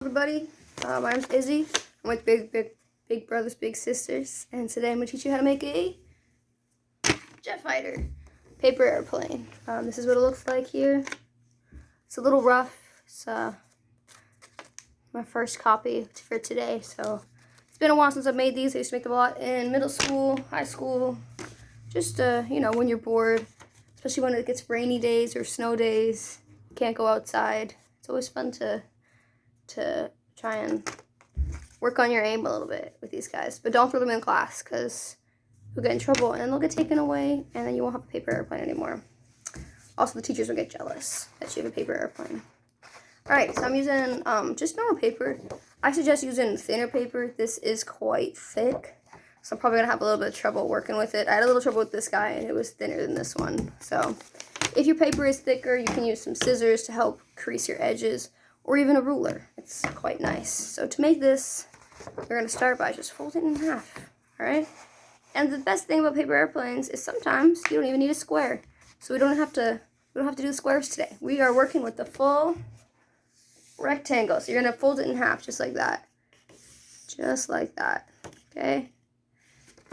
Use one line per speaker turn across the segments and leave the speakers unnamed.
Everybody, my name's Izzy. I'm with Big Brothers Big Sisters, and today I'm going to teach you how to make a jet fighter paper airplane. This is what it looks like here. It's a little rough. It's my first copy for today, so it's been a while since I've made these. I used to make them a lot in middle school, high school, just when you're bored, especially when it gets rainy days or snow days, you can't go outside. It's always fun to try and work on your aim a little bit with these guys. But don't throw them in class, because you'll get in trouble and they'll get taken away, and then you won't have a paper airplane anymore. Also, the teachers will get jealous that you have a paper airplane. Alright, so I'm using just normal paper. I suggest using thinner paper. This is quite thick, so I'm probably going to have a little bit of trouble working with it. I had a little trouble with this guy, and it was thinner than this one. So if your paper is thicker, you can use some scissors to help crease your edges, or even a ruler. It's quite nice. So to make this, we're going to start by just folding it in half, alright? And the best thing about paper airplanes is sometimes you don't even need a square. So we don't have to do the squares today. We are working with the full rectangle. So you're going to fold it in half just like that. Just like that. Okay?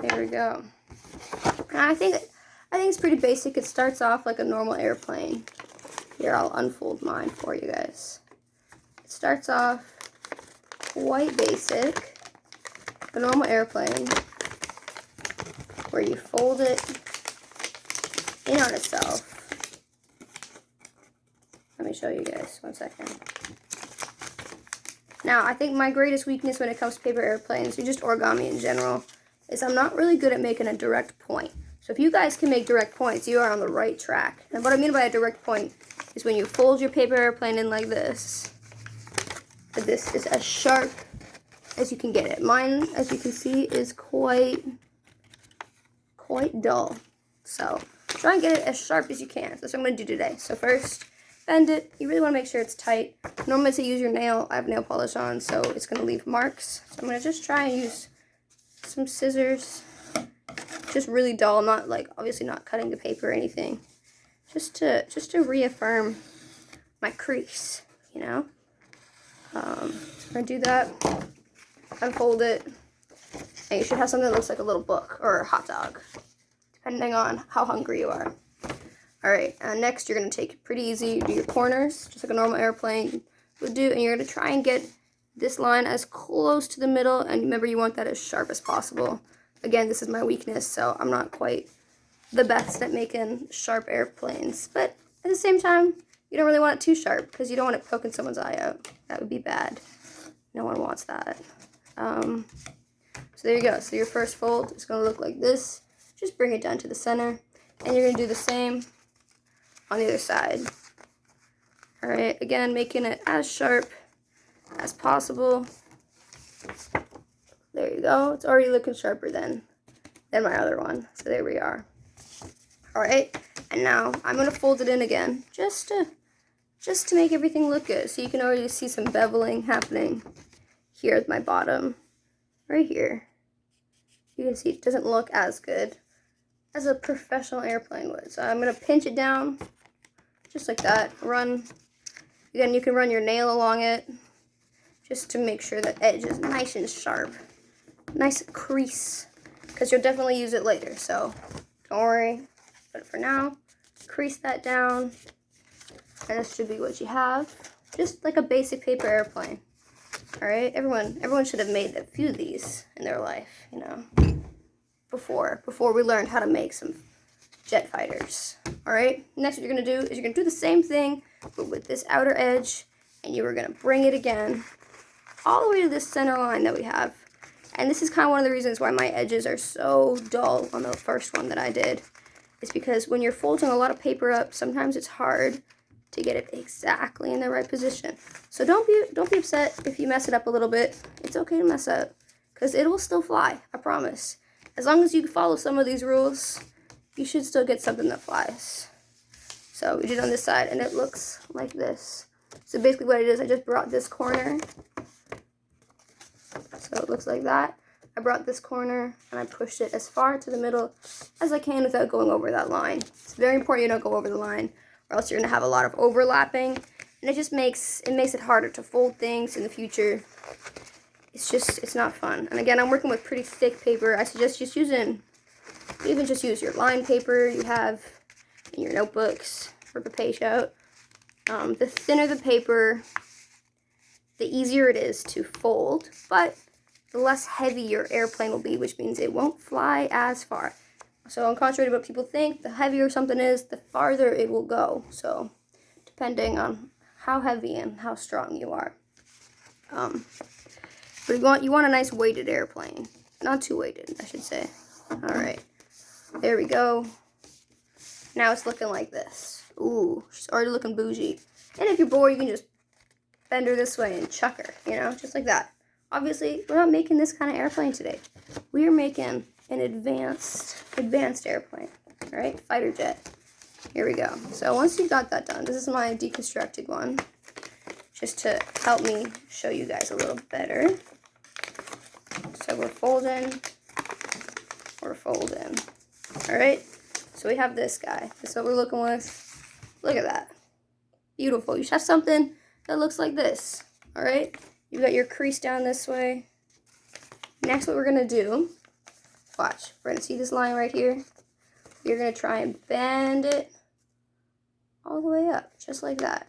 There we go. And I think it's pretty basic. It starts off like a normal airplane. Here, I'll unfold mine for you guys. It starts off quite basic, a normal airplane, where you fold it in on itself. Let me show you guys, 1 second. Now, I think my greatest weakness when it comes to paper airplanes, or just origami in general, is I'm not really good at making a direct point. So if you guys can make direct points, you are on the right track. And what I mean by a direct point is when you fold your paper airplane in like this. This is as sharp as you can get it. Mine, as you can see, is quite dull. So try and get it as sharp as you can. That's what I'm going to do today. So first, bend it. You really want to make sure it's tight. Normally, to use your nail, I have nail polish on, so it's going to leave marks. So I'm going to just try and use some scissors. Just really dull, not like, obviously not cutting the paper or anything. Just to reaffirm my crease, you know? So I'm going to do that, unfold it, and you should have something that looks like a little book or a hot dog, depending on how hungry you are. Alright, next you're going to take it pretty easy. You do your corners, just like a normal airplane would do, and you're going to try and get this line as close to the middle, and remember, you want that as sharp as possible. Again, this is my weakness, so I'm not quite the best at making sharp airplanes, but at the same time, you don't really want it too sharp, because you don't want it poking someone's eye out. That would be bad. No one wants that. So there you go. So your first fold is going to look like this. Just bring it down to the center, and you're going to do the same on the other side. Alright, again, making it as sharp as possible. There you go. It's already looking sharper than my other one. So there we are. Alright, and now I'm going to fold it in again, just to make everything look good. So you can already see some beveling happening here at my bottom, right here. You can see it doesn't look as good as a professional airplane would. So I'm going to pinch it down, just like that. Again, you can run your nail along it, just to make sure that edge is nice and sharp. Nice crease, because you'll definitely use it later, so don't worry. But for now, crease that down, and this should be what you have. Just like a basic paper airplane. Alright, everyone should have made a few of these in their life, you know, before we learned how to make some jet fighters. Alright, next what you're going to do is you're going to do the same thing, but with this outer edge, and you are going to bring it again all the way to this center line that we have. And this is kind of one of the reasons why my edges are so dull on the first one that I did. It's because when you're folding a lot of paper up, sometimes it's hard to get it exactly in the right position. So don't be upset if you mess it up a little bit. It's okay to mess up, because it will still fly, I promise. As long as you follow some of these rules, you should still get something that flies. So we did on this side, and it looks like this. So basically what it is, I just brought this corner. So it looks like that. I brought this corner and I pushed it as far to the middle as I can without going over that line. It's very important you don't go over the line, or else you're going to have a lot of overlapping. and it just makes it harder to fold things in the future. It's not fun. And again, I'm working with pretty thick paper. I suggest just even just use your line paper you have in your notebooks. Rip a page out. The thinner the paper, the easier it is to fold, but the less heavy your airplane will be, which means it won't fly as far. So, on contrary to what people think, the heavier something is, the farther it will go. So, depending on how heavy and how strong you are. But you want a nice weighted airplane. Not too weighted, I should say. Alright. There we go. Now it's looking like this. Ooh, she's already looking bougie. And if you're bored, you can just bend her this way and chuck her, you know, just like that. Obviously, we're not making this kind of airplane today. We are making an advanced airplane, all right? Fighter jet. Here we go. So once you got that done, this is my deconstructed one, just to help me show you guys a little better. So we're folding, all right? So we have this guy. This is what we're looking with. Look at that. Beautiful. You should have something that looks like this, all right? You've got your crease down this way. Next, what we're going to do, watch. We're going to see this line right here. You're going to try and bend it all the way up, just like that.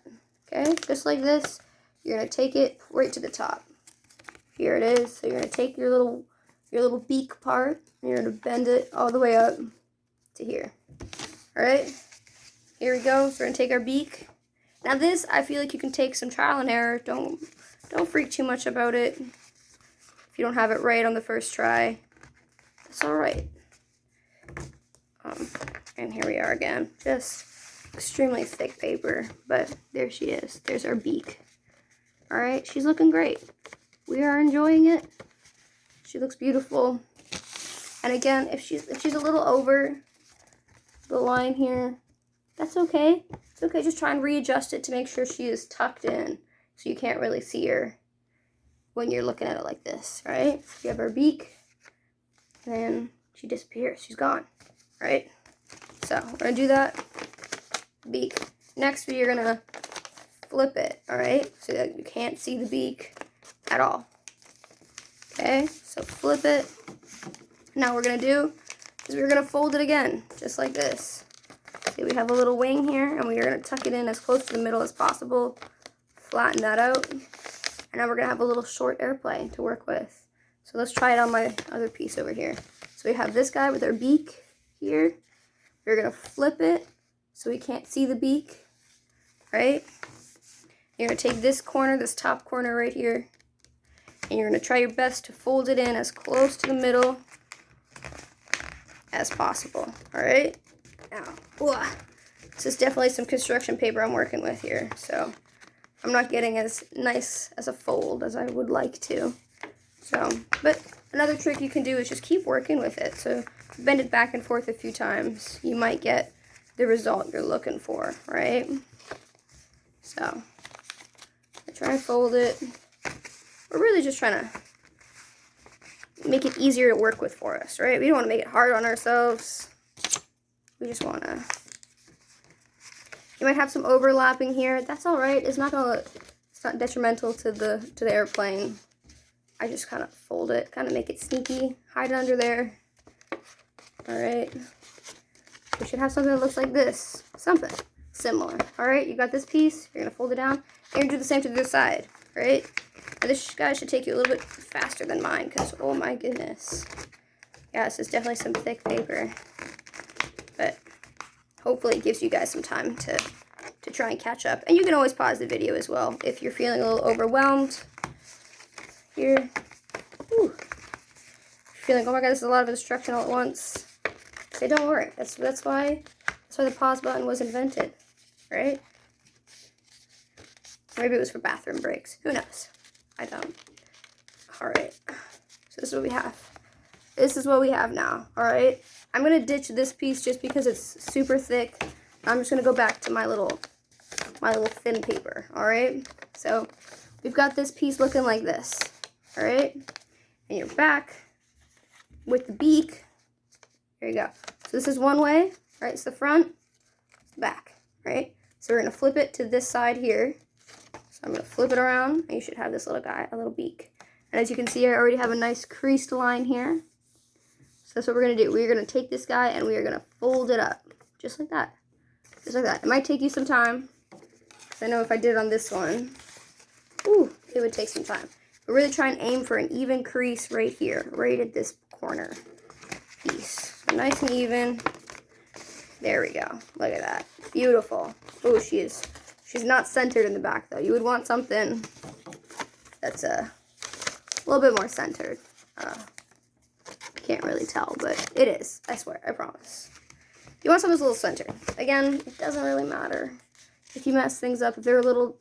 Okay? Just like this. You're going to take it right to the top. Here it is. So you're going to take your little beak part, and you're going to bend it all the way up to here. All right? Here we go. So we're going to take our beak. Now this, I feel like you can take some trial and error. Don't freak too much about it. If you don't have it right on the first try, it's all right. And here we are again. Just extremely thick paper, but there she is. There's our beak. All right, she's looking great. We are enjoying it. She looks beautiful. And again, if she's a little over the line here, that's okay. It's okay. Just try and readjust it to make sure she is tucked in, so you can't really see her when you're looking at it like this, right? You have her beak, and then she disappears. She's gone, right? So we're gonna do that. Beak. Next, we're gonna flip it, all right? So that you can't see the beak at all. Okay, so flip it. Now what we're gonna do is we're gonna fold it again, just like this. See, we have a little wing here, and we are gonna tuck it in as close to the middle as possible. Flatten that out. And now we're gonna have a little short airplane to work with. So let's try it on my other piece over here. So we have this guy with our beak here. We're gonna flip it so we can't see the beak, right? You're gonna take this corner, this top corner right here, and you're gonna try your best to fold it in as close to the middle as possible, all right? Now, this is definitely some construction paper I'm working with here, so I'm not getting as nice as a fold as I would like to. So, but another trick you can do is just keep working with it. So bend it back and forth a few times. You might get the result you're looking for, right? So, I try and fold it. We're really just trying to make it easier to work with for us, right? We don't want to make it hard on ourselves. We just want to. You might have some overlapping here. That's all right. It's not detrimental to the airplane. I just kind of fold it, kind of make it sneaky, hide it under there. All right. We should have something that looks like this. Something similar. All right. You got this piece. You're gonna fold it down. You're gonna do the same to the other side. All right. Now this guy should take you a little bit faster than mine, because oh my goodness. Yeah, this is definitely some thick paper. But hopefully it gives you guys some time to try and catch up. And you can always pause the video as well if you're feeling a little overwhelmed. Here. Ooh. You're feeling, oh my god, this is a lot of instruction all at once. Say, don't worry. That's why the pause button was invented, right? Maybe it was for bathroom breaks. Who knows? I don't. All right. So this is what we have. This is what we have now. All right. I'm gonna ditch this piece just because it's super thick. I'm just gonna go back to my little thin paper. All right. So we've got this piece looking like this. All right. And you're back with the beak. Here you go. So this is one way. Right. It's the front. It's the back. Right. So we're gonna flip it to this side here. So I'm going to flip it around, and you should have this little guy, a little beak. And as you can see, I already have a nice creased line here. So that's what we're going to do. We're going to take this guy, and we are going to fold it up, just like that. Just like that. It might take you some time, because I know if I did it on this one, ooh, it would take some time. But really try and aim for an even crease right here, right at this corner piece. So nice and even. There we go. Look at that. Beautiful. Oh, she's not centered in the back, though. You would want something that's a little bit more centered. Can't really tell, but it is. I swear. I promise. You want something that's a little centered. Again, it doesn't really matter if you mess things up. If they're a little,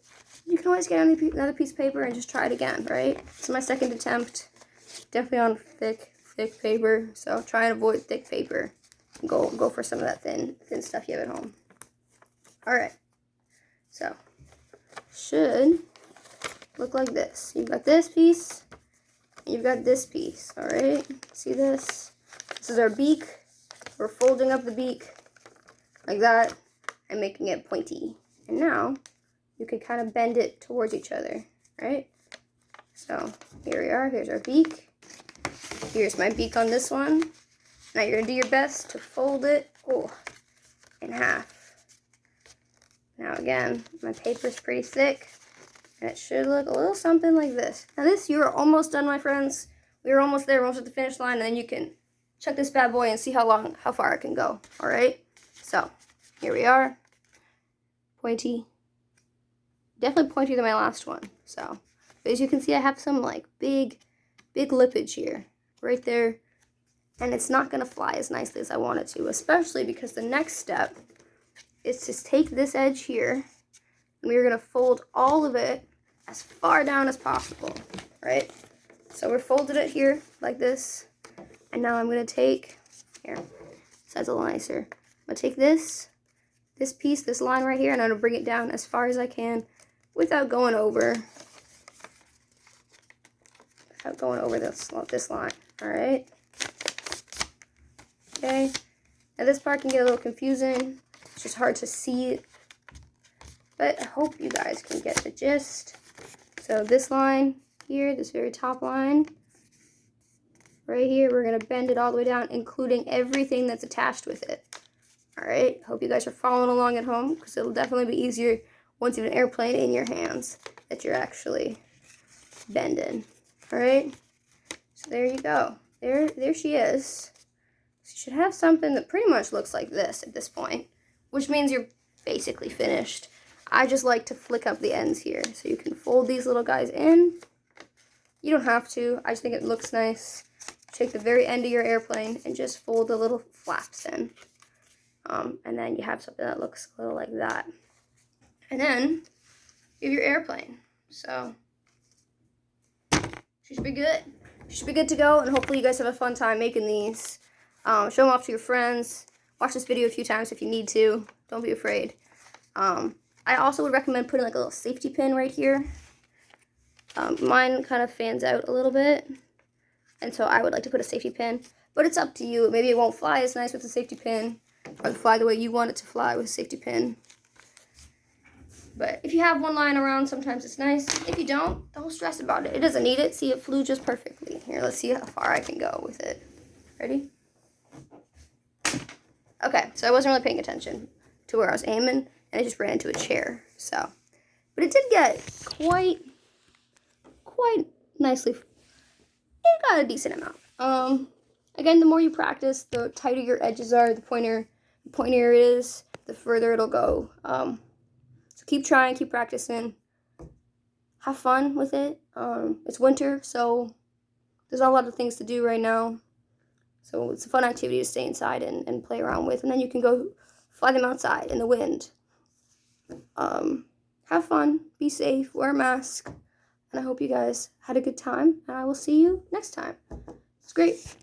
you can always get another piece of paper and just try it again, right? This is my second attempt. Definitely on thick paper. So try and avoid thick paper. Go for some of that thin stuff you have at home. Alright. So, should look like this. You've got this piece, and you've got this piece, alright? See this? This is our beak. We're folding up the beak like that and making it pointy. And now, you can kind of bend it towards each other, right? So, here we are. Here's our beak. Here's my beak on this one. Now you're going to do your best to fold it in half. Now again, my paper's pretty thick, and it should look a little something like this. Now this, you're almost done, my friends. We're almost there, we're almost at the finish line, and then you can check this bad boy and see how far it can go, alright? So, here we are. Pointy. Definitely pointier than my last one, so. But as you can see, I have some, like, big lippage here, right there. And it's not going to fly as nicely as I want it to, especially because the next step is to take this edge here, and we're going to fold all of it as far down as possible, right? So we're folded it here like this, and now I'm going to take, here, this side's a little nicer. I'm going to take this piece, this line right here, and I'm going to bring it down as far as I can without going over this line, all right? Okay, now this part can get a little confusing. It's just hard to see, but I hope you guys can get the gist. So this line here, this very top line, right here, we're going to bend it all the way down, including everything that's attached with it. Alright, hope you guys are following along at home, because it'll definitely be easier once you have an airplane in your hands that you're actually bending. Alright, so there you go. There she is. So you should have something that pretty much looks like this at this point, which means you're basically finished. I just like to flick up the ends here, so you can fold these little guys in. You don't have to. I just think it looks nice. Take the very end of your airplane and just fold the little flaps in. And then you have something that looks a little like that. And then you have your airplane. So she should be good. She should be good to go, and hopefully you guys have a fun time making these. Show them off to your friends. Watch this video a few times if you need to. Don't be afraid. I also would recommend putting like a little safety pin right here. Mine kind of fans out a little bit, and so I would like to put a safety pin. But it's up to you. Maybe it won't fly as nice with a safety pin, or fly the way you want it to fly with a safety pin. But if you have one lying around, sometimes it's nice. If you don't stress about it. It doesn't need it. See, it flew just perfectly. Here, let's see how far I can go with it. Ready? Okay, so I wasn't really paying attention to where I was aiming, and I just ran into a chair. So, but it did get quite nicely. It got a decent amount. Again, the more you practice, the tighter your edges are, the pointier it is, the further it'll go. So keep trying, keep practicing. Have fun with it. It's winter, so there's not a lot of things to do right now. So it's a fun activity to stay inside and play around with. And then you can go fly them outside in the wind. Have fun, be safe, wear a mask. And I hope you guys had a good time. And I will see you next time. It's great.